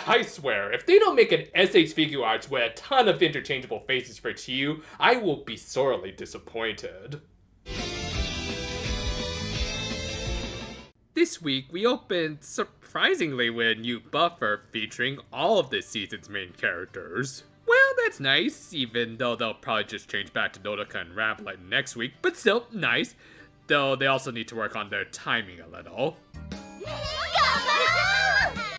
I swear, if they don't make an SH Figure Arts with a ton of interchangeable faces for Chiyu, I will be sorely disappointed. This week, we opened surprisingly with a new buffer featuring all of this season's main characters. Well, that's nice, even though they'll probably just change back to Nodoka and Ramlet next week, but still, nice. Though they also need to work on their timing a little.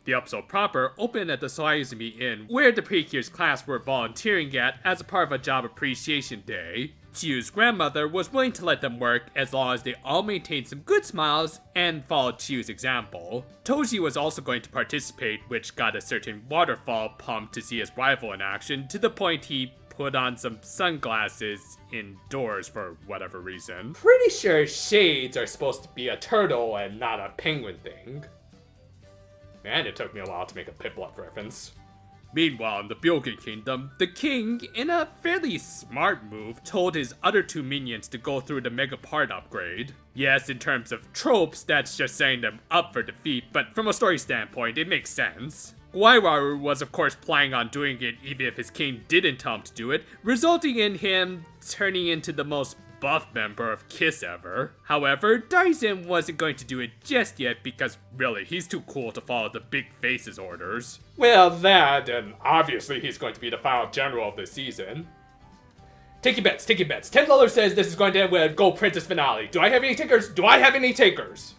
The episode proper opened at the Soizumi Inn, where the Precures class were volunteering at as a part of a job appreciation day. Chiyu's grandmother was willing to let them work as long as they all maintained some good smiles and followed Chiyu's example. Toji was also going to participate, which got a certain waterfall pumped to see his rival in action, to the point he put on some sunglasses indoors for whatever reason. Pretty sure shades are supposed to be a turtle and not a penguin thing. Man, it took me a while to make a Piplup reference. Meanwhile, in the Byogen Kingdom, the king, in a fairly smart move, told his other two minions to go through the Mega Part upgrade. Yes, in terms of tropes, that's just setting them up for defeat, but from a story standpoint, it makes sense. Waiwaru was of course planning on doing it even if his king didn't tell him to do it, resulting in him turning into the most buff member of KISS ever. However, Daisen wasn't going to do it just yet because really, he's too cool to follow the big face's orders. Well, that, and obviously he's going to be the final general of this season. Take your bets, take your bets. $10 says this is going to end with a Gold Princess finale. Do I have any takers? Do I have any takers?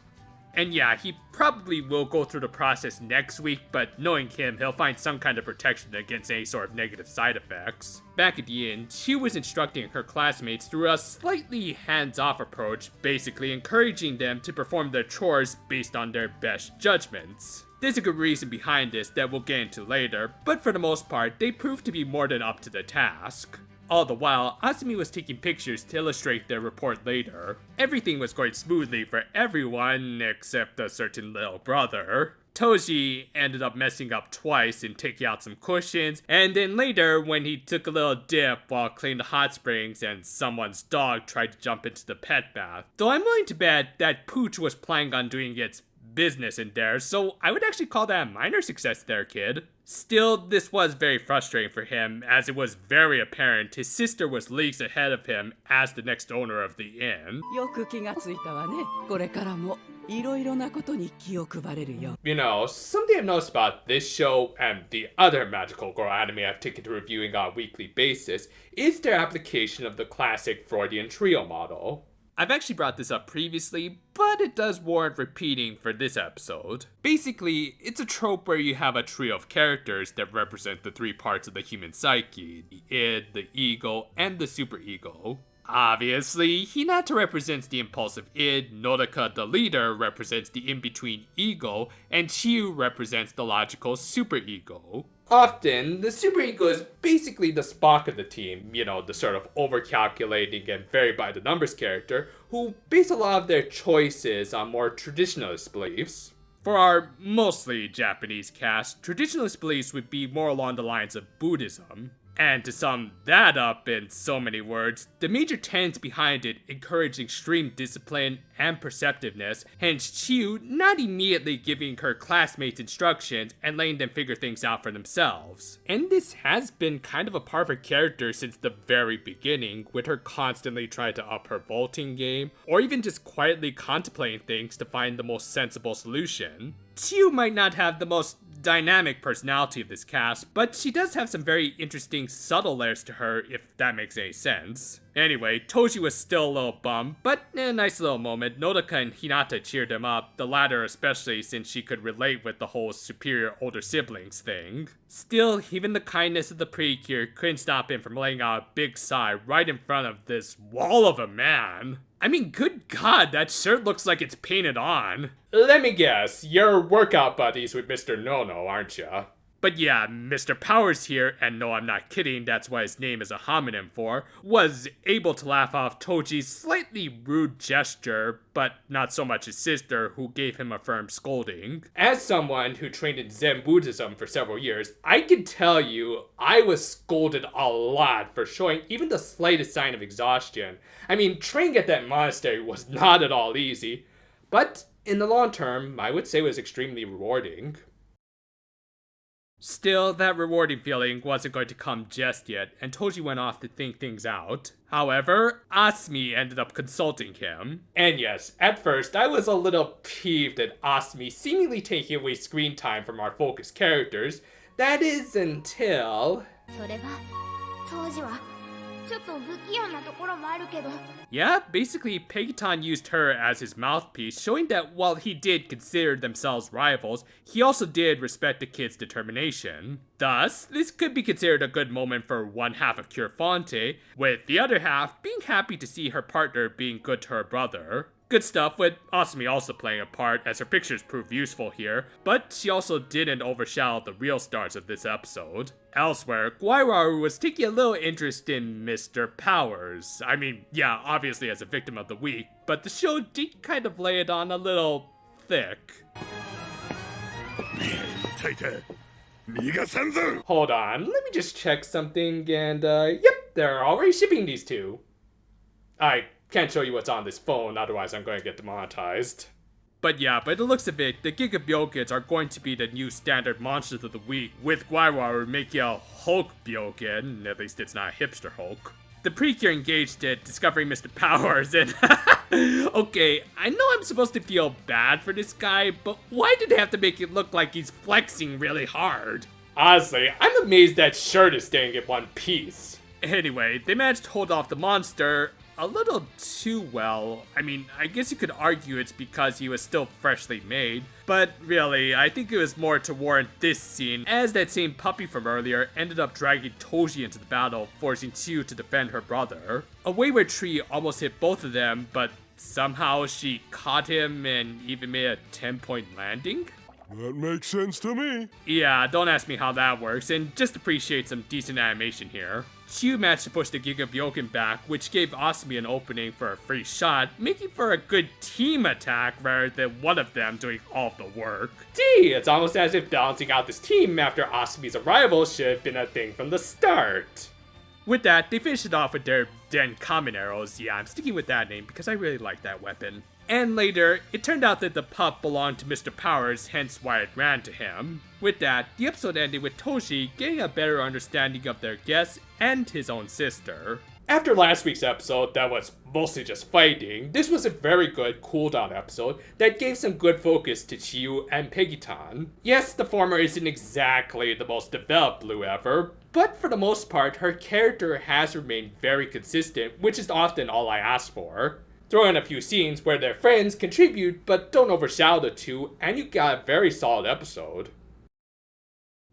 And yeah, he probably will go through the process next week, but knowing him, he'll find some kind of protection against any sort of negative side effects. Back at the inn, she was instructing her classmates through a slightly hands-off approach, basically encouraging them to perform their chores based on their best judgments. There's a good reason behind this that we'll get into later, but for the most part, they proved to be more than up to the task. All the while, Asumi was taking pictures to illustrate their report later. Everything was going smoothly for everyone except a certain little brother. Toji ended up messing up twice in taking out some cushions, and then later when he took a little dip while cleaning the hot springs and someone's dog tried to jump into the pet bath. Though I'm willing to bet that Pooch was planning on doing its business in there, so I would actually call that a minor success there, kid. Still, this was very frustrating for him, as it was very apparent his sister was leagues ahead of him as the next owner of the inn. You know, something I've noticed about this show and the other magical girl anime I've taken to reviewing on a weekly basis is their application of the classic Freudian trio model. I've actually brought this up previously, but it does warrant repeating for this episode. Basically, it's a trope where you have a trio of characters that represent the three parts of the human psyche: the id, the ego, and the superego. Obviously, Hinata represents the impulsive id, Nodoka the leader represents the in-between ego, and Chiyu represents the logical superego. Often, the superego is basically the Spock of the team, you know, the sort of over-calculating and very by-the-numbers character who base a lot of their choices on more traditionalist beliefs. For our mostly Japanese cast, traditionalist beliefs would be more along the lines of Buddhism. And to sum that up in so many words, the major tenets behind it encourage extreme discipline and perceptiveness, hence Chiyu not immediately giving her classmates instructions and letting them figure things out for themselves. And this has been kind of a part of her character since the very beginning, with her constantly trying to up her vaulting game, or even just quietly contemplating things to find the most sensible solution. Chiyu might not have the most dynamic personality of this cast, but she does have some very interesting subtle layers to her, if that makes any sense. Anyway, Toji was still a little bummed, but a nice little moment. Nodoka and Hinata cheered him up, the latter especially since she could relate with the whole superior older siblings thing. Still, even the kindness of the Precure couldn't stop him from letting out a big sigh right in front of this wall of a man. I mean, good God, that shirt looks like it's painted on. Let me guess, you're workout buddies with Mr. Nono, aren't ya? But yeah, Mr. Powers here, and no, I'm not kidding, that's why his name is a homonym for, was able to laugh off Toji's slightly rude gesture, but not so much his sister, who gave him a firm scolding. As someone who trained in Zen Buddhism for several years, I can tell you, I was scolded a lot for showing even the slightest sign of exhaustion. I mean, training at that monastery was not at all easy, but in the long term, I would say it was extremely rewarding. Still, that rewarding feeling wasn't going to come just yet, and Toji went off to think things out. However, Asmi ended up consulting him. And yes, at first, I was a little peeved at Asmi seemingly taking away screen time from our focus characters. That is until... Yeah, basically Pegitan used her as his mouthpiece, showing that while he did consider themselves rivals, he also did respect the kid's determination. Thus, this could be considered a good moment for one half of Cure with the other half being happy to see her partner being good to her brother. Good stuff, with Asumi also playing a part, as her pictures prove useful here, but she also didn't overshadow the real stars of this episode. Elsewhere, Guaiwaru was taking a little interest in Mr. Powers. I mean, yeah, obviously as a victim of the week, but the show did kind of lay it on a little thick. Hold on, let me just check something, and yep, they're already shipping these two. I can't show you what's on this phone, otherwise I'm going to get demonetized. But yeah, by the looks of it, the Giga Byokens are going to be the new standard monsters of the week, with Guaiwaru making a Hulk Byoken, at least it's not a hipster Hulk. The Precure engaged it, discovering Mr. Powers, and okay, I know I'm supposed to feel bad for this guy, but why did they have to make it look like he's flexing really hard? Honestly, I'm amazed that shirt is staying in one piece. Anyway, they managed to hold off the monster a little too well. I mean, I guess you could argue it's because he was still freshly made, but really, I think it was more to warrant this scene, as that same puppy from earlier ended up dragging Toji into the battle, forcing Chiyu to defend her brother. A wayward tree almost hit both of them, but somehow she caught him and even made a 10-point landing? That makes sense to me. Yeah, don't ask me how that works, and just appreciate some decent animation here. Chiyu managed to push the Giga Byoken back, which gave Asumi an opening for a free shot, making for a good team attack rather than one of them doing all of the work. Gee, it's almost as if balancing out this team after Asumi's arrival should have been a thing from the start. With that, they finished it off with their Den Kamen arrows. Yeah, I'm sticking with that name because I really like that weapon. And later, it turned out that the pup belonged to Mr. Powers, hence why it ran to him. With that, the episode ended with Toshi getting a better understanding of their guests and his own sister. After last week's episode that was mostly just fighting, this was a very good cooldown episode that gave some good focus to Chiyu and Pegitan. Yes, the former isn't exactly the most developed Blue ever, but for the most part, her character has remained very consistent, which is often all I ask for. Throw in a few scenes where their friends contribute but don't overshadow the two, and you got a very solid episode.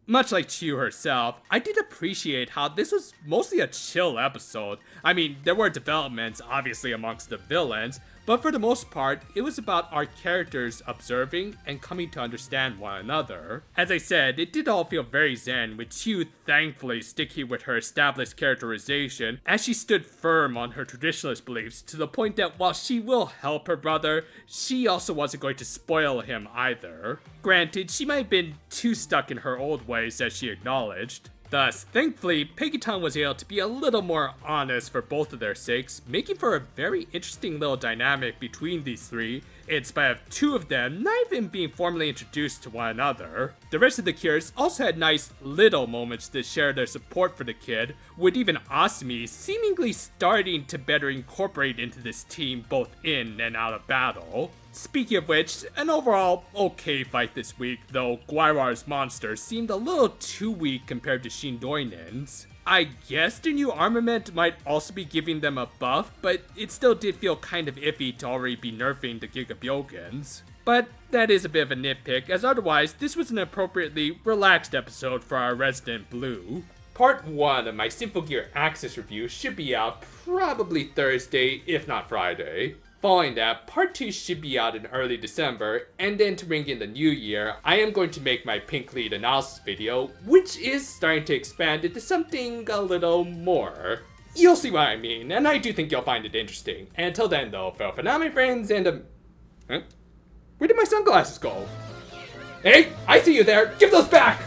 Much like Chiyu herself, I did appreciate how this was mostly a chill episode. I mean, there were developments obviously amongst the villains, but for the most part, it was about our characters observing and coming to understand one another. As I said, it did all feel very zen, with Chiyu thankfully sticking with her established characterization as she stood firm on her traditionalist beliefs, to the point that while she will help her brother, she also wasn't going to spoil him either. Granted, she might have been too stuck in her old ways, as she acknowledged. Thus, thankfully, Pegitan was able to be a little more honest for both of their sakes, making for a very interesting little dynamic between these three, in spite of two of them not even being formally introduced to one another. The rest of the Cures also had nice little moments to share their support for the kid, with even Asumi seemingly starting to better incorporate into this team both in and out of battle. Speaking of which, an overall okay fight this week, though Guaiwaru's monster seemed a little too weak compared to Shindoinen's. I guess their new armament might also be giving them a buff, but it still did feel kind of iffy to already be nerfing the Giga Byokens. But that is a bit of a nitpick, as otherwise this was an appropriately relaxed episode for our resident Blue. Part 1 of my Symphogear Axis review should be out probably Thursday, if not Friday. Following that, Part 2 should be out in early December, and then to ring in the new year, I am going to make my Pink Lead analysis video, which is starting to expand into something a little more. You'll see what I mean, and I do think you'll find it interesting. And until then though, farewell for now my friends, and Huh? Where did my sunglasses go? Hey, I see you there! Give those back!